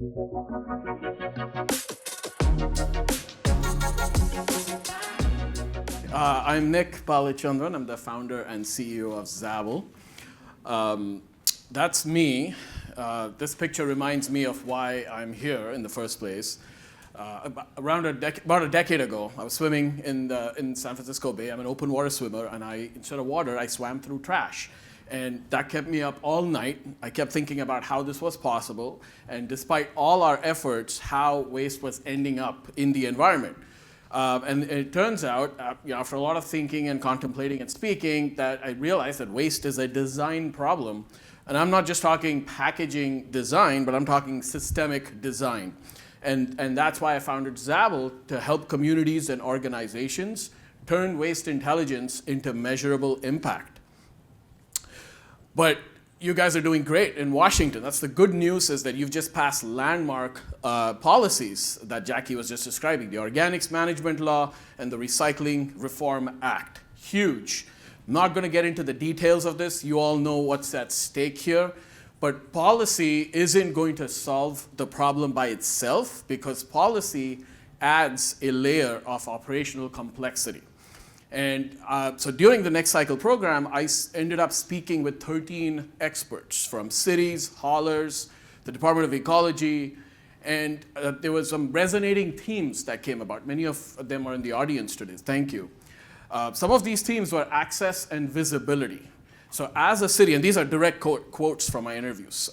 I'm Nick Balichandran. I'm the founder and CEO of Zabble. That's me. This picture reminds me of why I'm here in the first place. About a decade ago, I was swimming in San Francisco Bay. I'm an open water swimmer, and instead of water, I swam through trash. And that kept me up all night. I kept thinking about how this was possible, and despite all our efforts, how waste was ending up in the environment. And it turns out, after a lot of thinking and contemplating and speaking, that I realized that waste is a design problem. And I'm not just talking packaging design, but I'm talking systemic design. And that's why I founded Zabble, to help communities and organizations turn waste intelligence into measurable impact. But you guys are doing great in Washington. That's the good news, is that you've just passed landmark policies that Jackie was just describing, the Organics Management Law and the Recycling Reform Act. Huge. I'm not going to get into the details of this. You all know what's at stake here. But policy isn't going to solve the problem by itself, because policy adds a layer of operational complexity. And so during the NextCycle program, I ended up speaking with 13 experts from cities, haulers, the Department of Ecology, and there was some resonating themes that came about. Many of them are in the audience today. Thank you. Some of these themes were access and visibility. So as a city, and these are direct quotes from my interviews.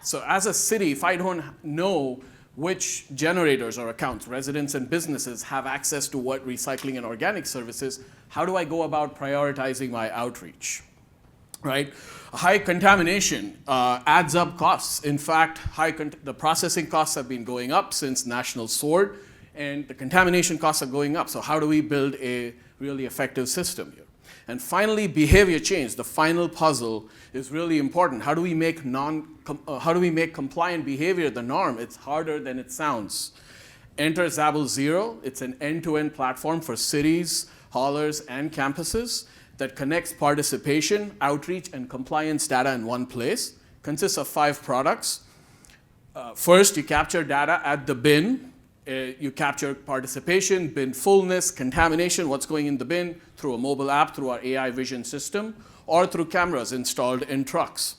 So as a city, if I don't know which generators or accounts, residents and businesses, have access to what recycling and organic services, how do I go about prioritizing my outreach, right? High contamination adds up costs. In fact, the processing costs have been going up since National Sword, and the contamination costs are going up. So how do we build a really effective system here? And finally, behavior change, the final puzzle, is really important. How do we make compliant behavior the norm? It's harder than it sounds. Enter Zabble Zero. It's an end-to-end platform for cities, haulers, and campuses that connects participation, outreach, and compliance data in one place. Consists of 5 products. First, you capture data at the bin. You capture participation, bin fullness, contamination, what's going in the bin, through a mobile app, through our AI vision system, or through cameras installed in trucks.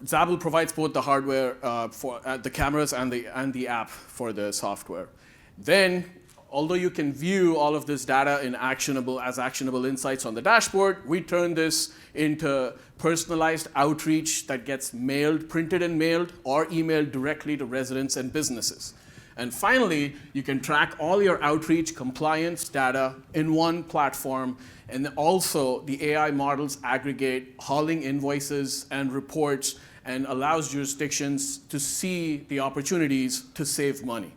Zabble provides both the hardware for the cameras and the app for the software. Then, although you can view all of this data as actionable insights on the dashboard, we turn this into personalized outreach that gets printed and mailed, or emailed directly to residents and businesses. And finally, you can track all your outreach compliance data in one platform, and also the AI models aggregate hauling invoices and reports and allows jurisdictions to see the opportunities to save money.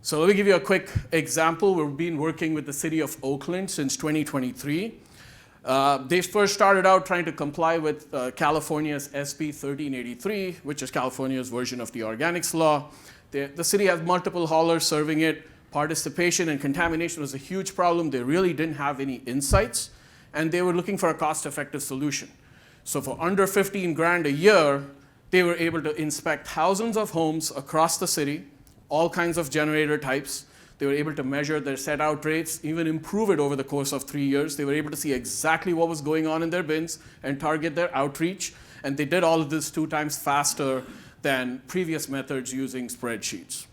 So let me give you a quick example. We've been working with the city of Oakland since 2023. They first started out trying to comply with California's SB 1383, which is California's version of the Organics Law. The city has multiple haulers serving it. Participation and contamination was a huge problem. They really didn't have any insights, and they were looking for a cost-effective solution. So for under 15 grand a year, they were able to inspect thousands of homes across the city, all kinds of generator types. They were able to measure their set-out rates, even improve it over the course of 3 years. They were able to see exactly what was going on in their bins and target their outreach, and they did all of this 2 times faster than previous methods using spreadsheets.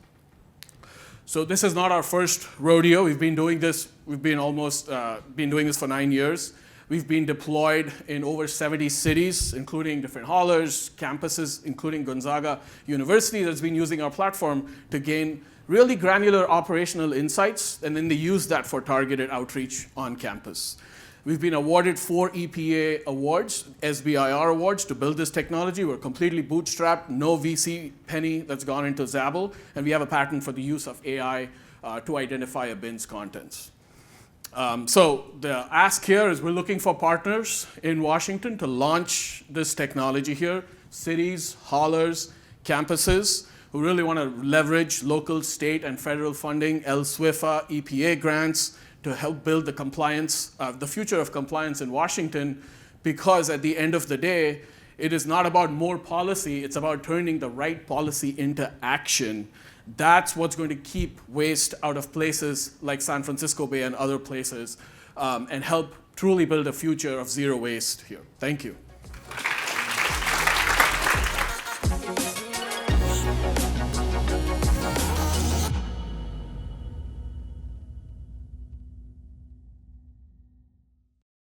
So this is not our first rodeo. We've been doing this. We've been doing this for 9 years. We've been deployed in over 70 cities, including different haulers, campuses, including Gonzaga University, that's been using our platform to gain really granular operational insights, and then they use that for targeted outreach on campus. We've been awarded 4 EPA awards, SBIR awards, to build this technology. We're completely bootstrapped, no VC penny that's gone into Zabble, and we have a patent for the use of AI to identify a bin's contents. So the ask here is we're looking for partners in Washington to launch this technology here, cities, haulers, campuses who really want to leverage local, state, and federal funding, LSWIFA, EPA grants, to help build the future of compliance in Washington, because at the end of the day, It is not about more policy, it's about turning the right policy into action. That's what's going to keep waste out of places like San Francisco Bay and other places, and help truly build a future of zero waste here. Thank you.